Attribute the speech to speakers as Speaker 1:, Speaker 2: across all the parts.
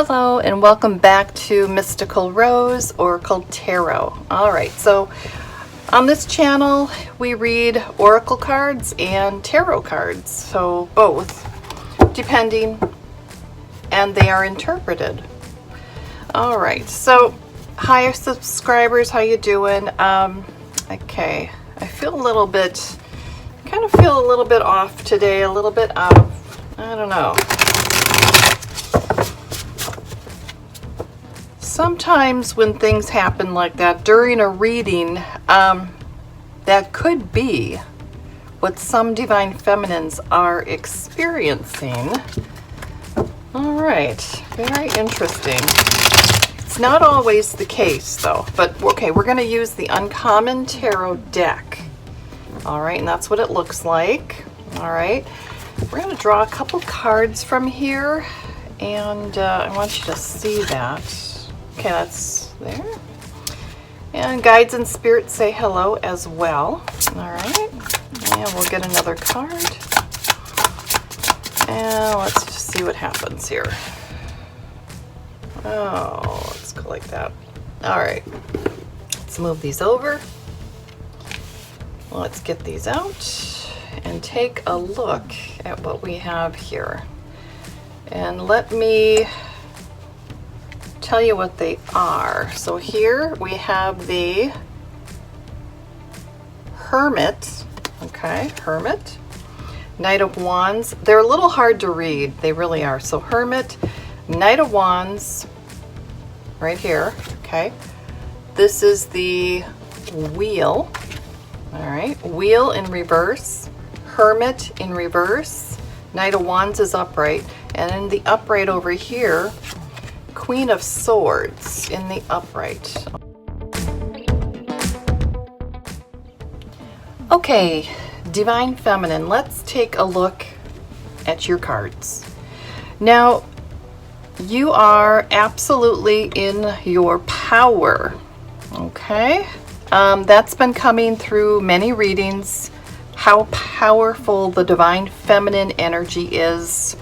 Speaker 1: Hello and welcome back to Mystical Rose Oracle Tarot. Alright, so on this channel we read oracle cards and tarot cards, so both, depending, and they are interpreted. Alright, so hi subscribers, how you doing? Okay, I feel a little bit, kind of feel a little bit off today, a little bit out of, I don't know. Sometimes when things happen like that during a reading, that could be what some divine feminines are experiencing. All right, very interesting. It's not always the case though, but okay, we're going to use the Uncommon Tarot deck. All right, and that's what it looks like. All right, we're going to draw a couple cards from here, and I want you to see that. Okay, that's there. And guides and spirits say hello as well. All right, and we'll get another card. And let's just see what happens here. Oh, let's go like that. All right, let's move these over. Let's get these out and take a look at what we have here. And let me tell you what they are. So here we have the Hermit. Okay, Hermit. Knight of Wands. They're a little hard to read. They really are. So Hermit, Knight of Wands, right here. Okay. This is the Wheel. All right. Wheel in reverse. Hermit in reverse. Knight of Wands is upright. And in the upright over here, Queen of Swords in the upright. Okay, Divine Feminine, let's take a look at your cards. Now, you are absolutely in your power, okay? That's been coming through many readings, how powerful the Divine Feminine energy is.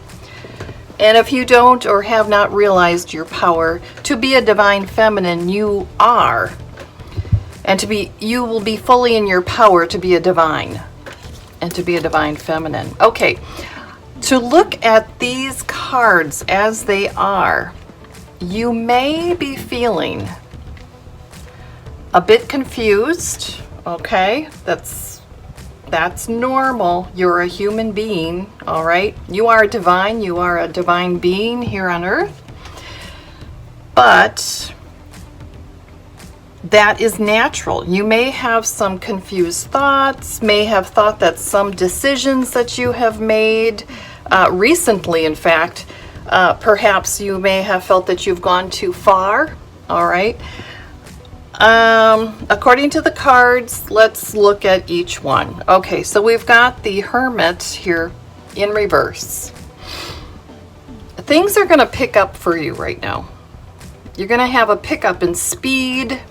Speaker 1: And if you don't or have not realized your power, to be a divine feminine, you are. And you will be fully in your power to be a divine and to be a divine feminine. Okay, to look at these cards as they are, you may be feeling a bit confused, okay? That's normal. You're a human being, all right? You are divine. You are a divine being here on earth. But that is natural. You may have some confused thoughts, may have thought that some decisions that you have made recently, in fact, perhaps you may have felt that you've gone too far, all right? According to the cards, let's look at each one. Okay, so we've got the Hermit here in reverse. Things are going to pick up for you right now. You're going to have a pickup in speed.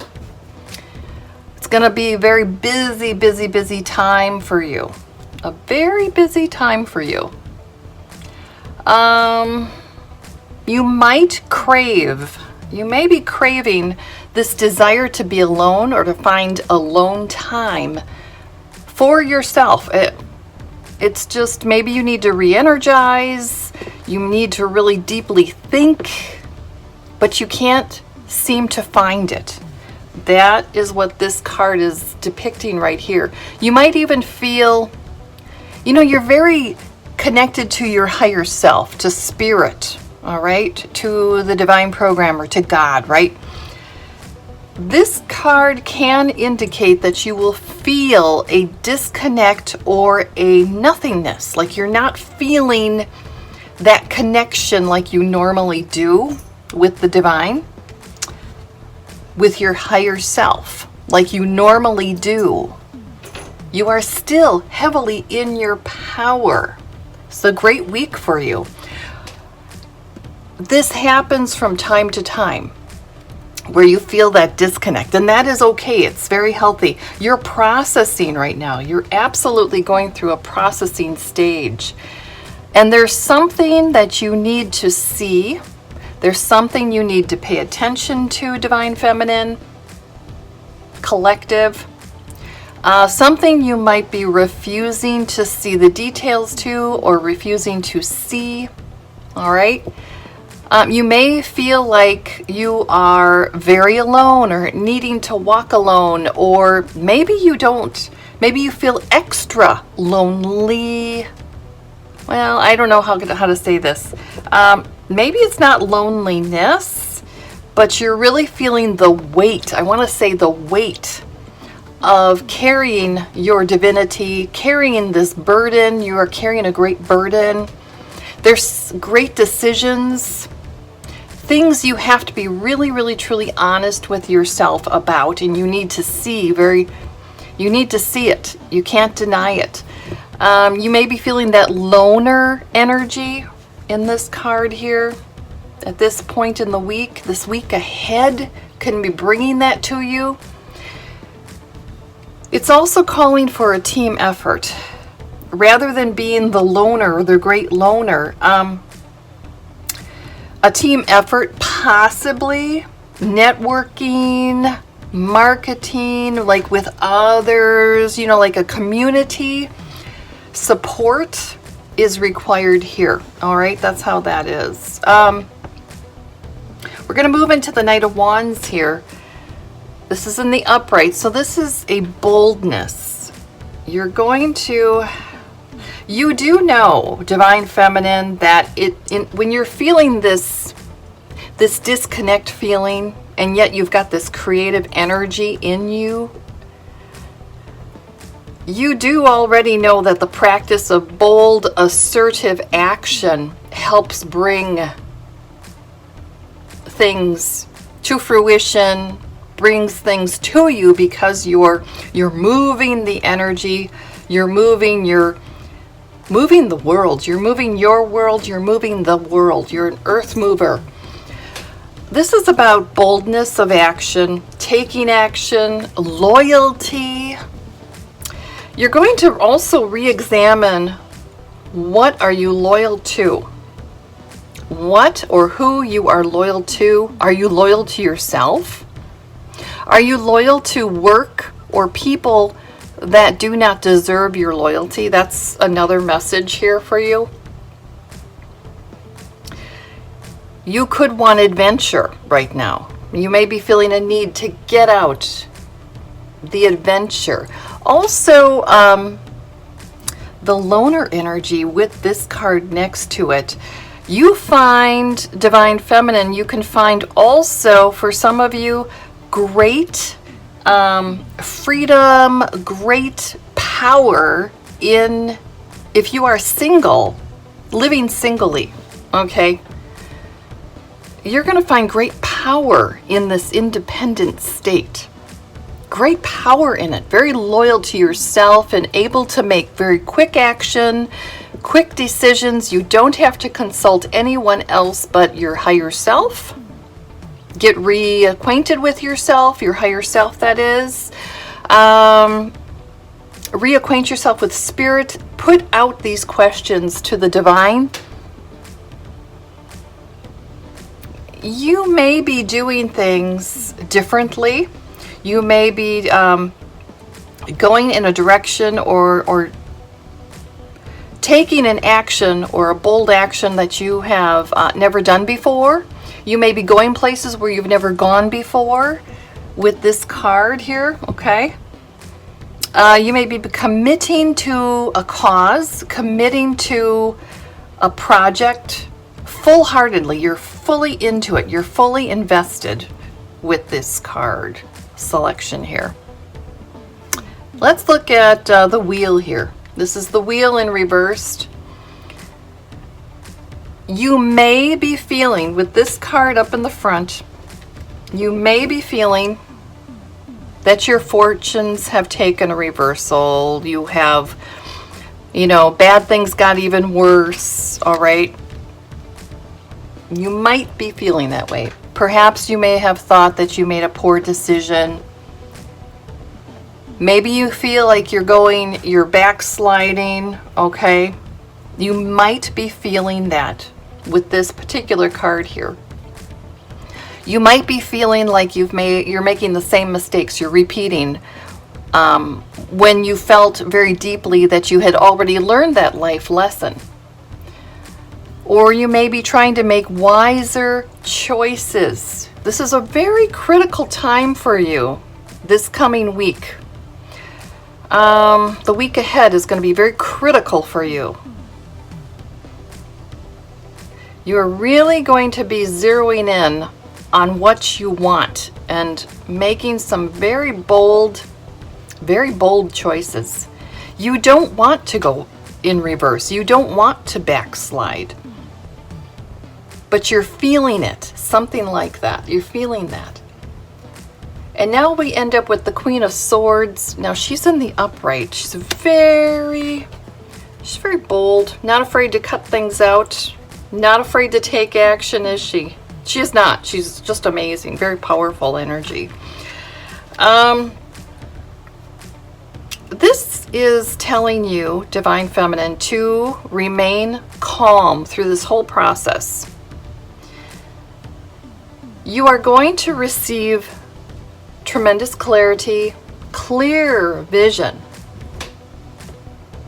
Speaker 1: It's going to be a very busy time for you. A very busy time for you. You may be craving this desire to be alone or to find alone time for yourself. It's just maybe you need to re-energize, you need to really deeply think, but you can't seem to find it. That is what this card is depicting right here. You might even feel, you're very connected to your higher self, to spirit, all right, to the divine programmer, to God, right? This card can indicate that you will feel a disconnect or a nothingness, like you're not feeling that connection like you normally do with the divine, with your higher self, like you normally do. You are still heavily in your power. It's a great week for you. This happens from time to time, where you feel that disconnect, and that is okay. It's very healthy. You're processing right now. You're absolutely going through a processing stage, and there's something that you need to see, There's something you need to pay attention to, Divine Feminine, collective. Something you might be refusing to see the details to, or refusing to see. All right. You may feel like you are very alone, or needing to walk alone, or maybe you don't. Maybe you feel extra lonely. Well, I don't know how to say this. Maybe it's not loneliness, but you're really feeling the weight. I want to say the weight of carrying your divinity, carrying this burden. You are carrying a great burden. There's great decisions, things you have to be really, really, truly honest with yourself about, and you need to see you need to see it. You can't deny it. You may be feeling that loner energy in this card here at this point in the week. This week ahead can be bringing that to you. It's also calling for a team effort. Rather than being the loner, the great loner, a team effort, possibly networking, marketing, like with others, like a community support is required here. All right, that's how that is. We're going to move into the Knight of Wands here. This is in the upright, so this is a boldness. You do know, Divine Feminine, that when you're feeling this disconnect feeling, and yet you've got this creative energy in you, you do already know that the practice of bold, assertive action helps bring things to fruition, brings things to you, because you're moving the energy, you're moving the world, you're moving your world, you're moving the world, you're an earth mover. This is about boldness of action, taking action, loyalty. You're going to also re-examine, what are you loyal to? What or who you are loyal to? Are you loyal to yourself? Are you loyal to work or people that do not deserve your loyalty? That's another message here for you. You could want adventure right now. You may be feeling a need to get out, the adventure. Also, the loner energy with this card next to it. You find, Divine Feminine, you can find also, for some of you, great freedom, great power in, if you are single, living singly, okay? You're going to find great power in this independent state. Great power in it. Very loyal to yourself and able to make very quick action, quick decisions. You don't have to consult anyone else but your higher self. Get reacquainted with yourself, your higher self, that is. Reacquaint yourself with spirit. Put out these questions to the divine. You may be doing things differently. You may be going in a direction or taking an action or a bold action that you have never done before. You may be going places where you've never gone before with this card here, okay? You may be committing to a cause, committing to a project full-heartedly. You're fully into it. You're fully invested with this card selection here. Let's look at the wheel here. This is the wheel in reversed. You may be feeling, with this card up in the front, you may be feeling that your fortunes have taken a reversal. You have, bad things got even worse, all right? You might be feeling that way. Perhaps you may have thought that you made a poor decision. Maybe you feel like you're backsliding, okay? You might be feeling that with this particular card here. You might be feeling like you're making the same mistakes, you're repeating, when you felt very deeply that you had already learned that life lesson. Or you may be trying to make wiser choices. This is a very critical time for you this coming week. The week ahead is going to be very critical for you. You're really going to be zeroing in on what you want and making some very bold choices. You don't want to go in reverse. You don't want to backslide. But you're feeling it, something like that. You're feeling that. And now we end up with the Queen of Swords. Now she's in the upright. She's very bold, not afraid to cut things out, not afraid to take action, is she? She is not. She's just amazing, very powerful energy. This is telling you, Divine Feminine, to remain calm through this whole process. You are going to receive tremendous clarity, clear vision.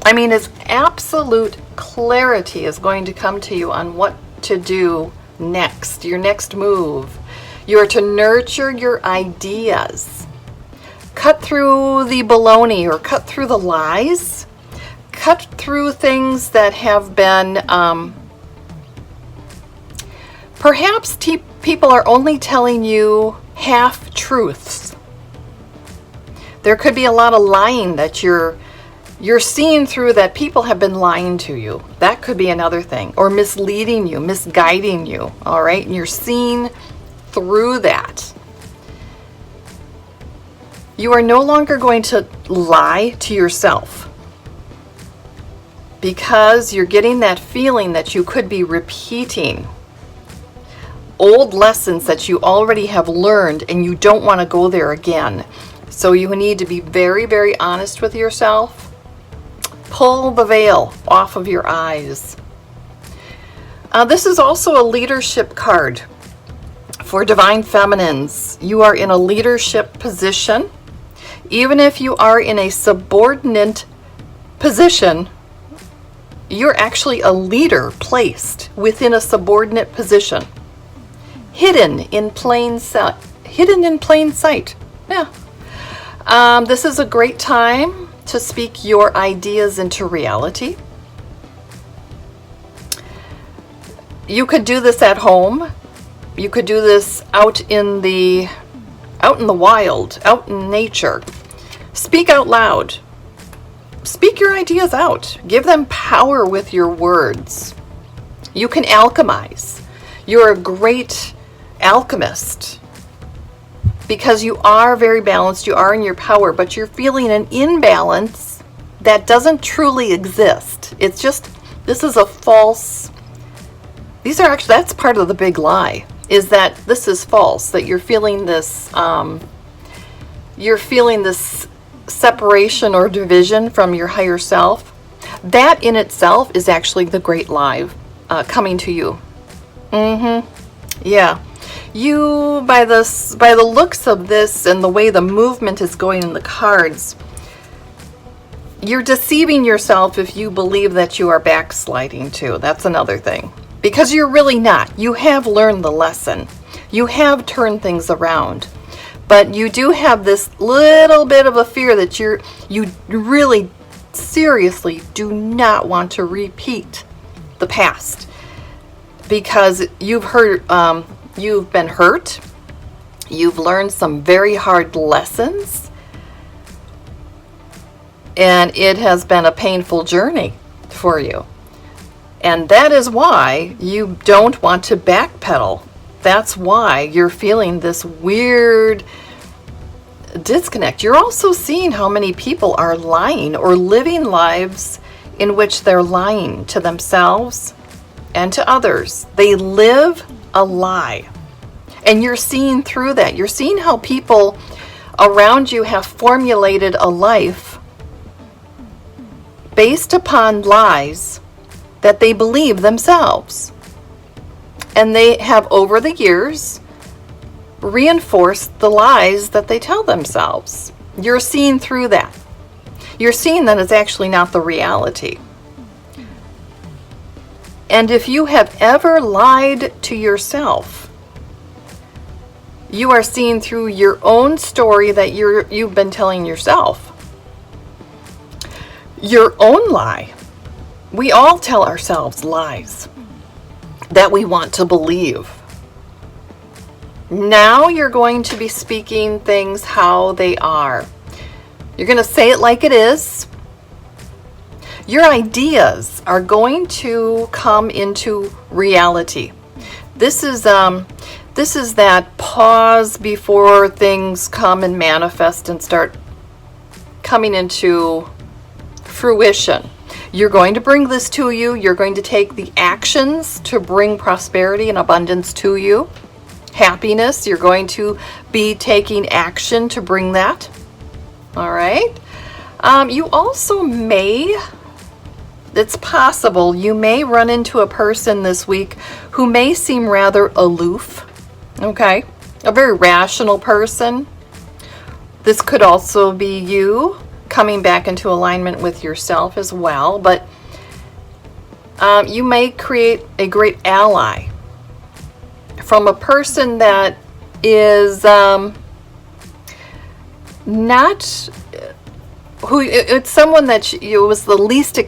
Speaker 1: I mean, it's absolute clarity is going to come to you on what to do next, your next move. You are to nurture your ideas. Cut through the baloney or cut through the lies. Cut through things that have been, perhaps people are only telling you half-truths. There could be a lot of lying that you're seeing through, that people have been lying to you. That could be another thing. Or misleading you, misguiding you, all right? And you're seeing through that. You are no longer going to lie to yourself, because you're getting that feeling that you could be repeating old lessons that you already have learned, and you don't want to go there again. So you need to be very, very honest with yourself. Pull the veil off of your eyes. This is also a leadership card for Divine Feminines. You are in a leadership position. Even if you are in a subordinate position, you're actually a leader placed within a subordinate position. Hidden in plain sight. Yeah. This is a great time to speak your ideas into reality. You could do this at home. You could do this out in the wild, out in nature. Speak out loud. Speak your ideas out. Give them power with your words. You can alchemize. You're a great alchemist, because you are very balanced, you are in your power, but you're feeling an imbalance that doesn't truly exist. It's just, this is a false, that's part of the big lie, is that this is false, that you're feeling this separation or division from your higher self. That in itself is actually the great lie coming to you. Yeah. You, by the looks of this and the way the movement is going in the cards, you're deceiving yourself if you believe that you are backsliding too. That's another thing. Because you're really not. You have learned the lesson. You have turned things around. But you do have this little bit of a fear that you really seriously do not want to repeat the past. Because you've been hurt, you've learned some very hard lessons, and it has been a painful journey for you. And that is why you don't want to backpedal. That's why you're feeling this weird disconnect. You're also seeing how many people are lying or living lives in which they're lying to themselves and to others. They live a lie. And you're seeing through that. You're seeing how people around you have formulated a life based upon lies that they believe themselves. And they have, over the years, reinforce the lies that they tell themselves. You're seeing through that. You're seeing that it's actually not the reality. And if you have ever lied to yourself, you are seeing through your own story that you've been telling yourself. Your own lie. We all tell ourselves lies that we want to believe. Now you're going to be speaking things how they are. You're going to say it like it is. Your ideas are going to come into reality. This is that pause before things come and manifest and start coming into fruition. You're going to bring this to you. You're going to take the actions to bring prosperity and abundance to you. Happiness, you're going to be taking action to bring that. All right. You also may, it's possible, you may run into a person this week who may seem rather aloof. Okay. A very rational person. This could also be you coming back into alignment with yourself as well, but you may create a great ally from a person that is not who it's someone that you was the least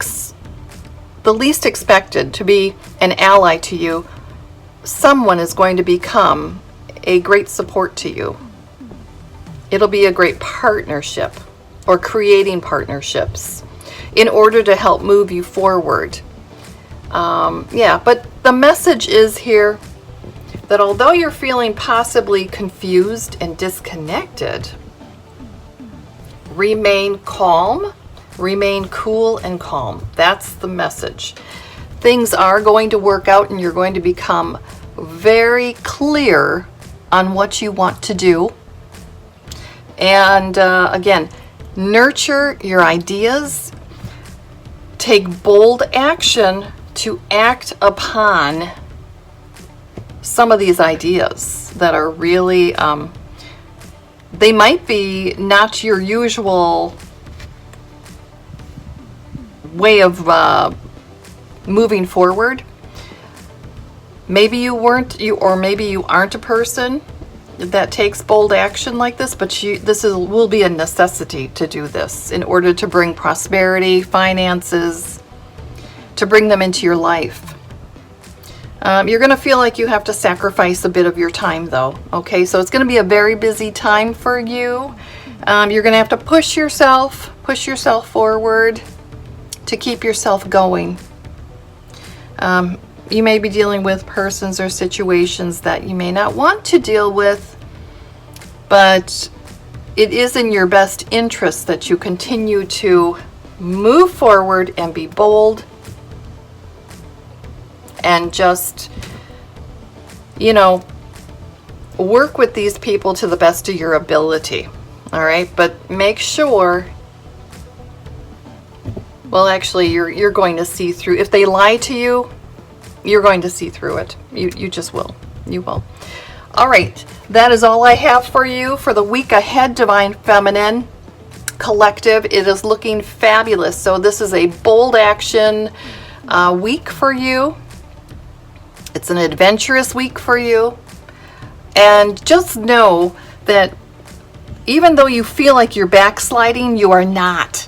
Speaker 1: expected to be an ally to you. Someone is going to become a great support to you. It'll be a great partnership or creating partnerships in order to help move you forward. But the message is here that although you're feeling possibly confused and disconnected, remain calm, remain cool and calm. That's the message. Things are going to work out and you're going to become very clear on what you want to do. And again, nurture your ideas. Take bold action to act upon some of these ideas that are really, they might be not your usual way of moving forward. Maybe you aren't a person that takes bold action like this, but will be a necessity to do this in order to bring prosperity, finances, to bring them into your life. You're going to feel like you have to sacrifice a bit of your time though. Okay, so it's going to be a very busy time for you. You're going to have to push yourself forward to keep yourself going. You may be dealing with persons or situations that you may not want to deal with, but it is in your best interest that you continue to move forward and be bold and just, work with these people to the best of your ability. All right, but make sure, well, actually, you're going to see through. If they lie to you, you're going to see through it. You just will. You will. All right. That is all I have for you for the week ahead, Divine Feminine Collective. It is looking fabulous. So this is a bold action week for you. It's an adventurous week for you. And just know that even though you feel like you're backsliding, you are not.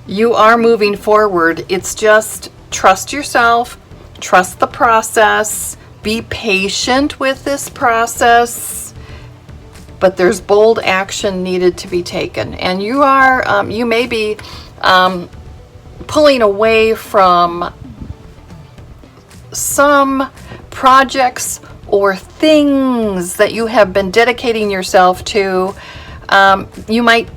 Speaker 1: You are moving forward. It's just trust yourself. Trust the process. Be patient with this process. But there's bold action needed to be taken. And you may be pulling away from some projects or things that you have been dedicating yourself to. You might,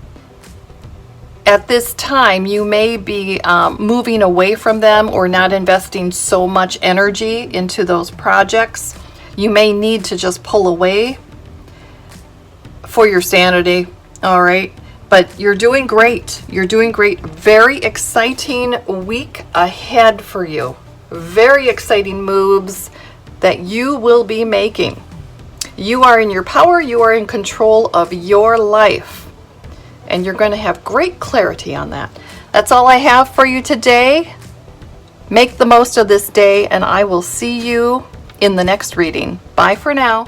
Speaker 1: at this time, you may be moving away from them or not investing so much energy into those projects. You may need to just pull away for your sanity, all right? But you're doing great. You're doing great. Very exciting week ahead for you. Very exciting moves that you will be making. You are in your power, you are in control of your life, and you're going to have great clarity on that. That's all I have for you today. Make the most of this day, and I will see you in the next reading. Bye for now.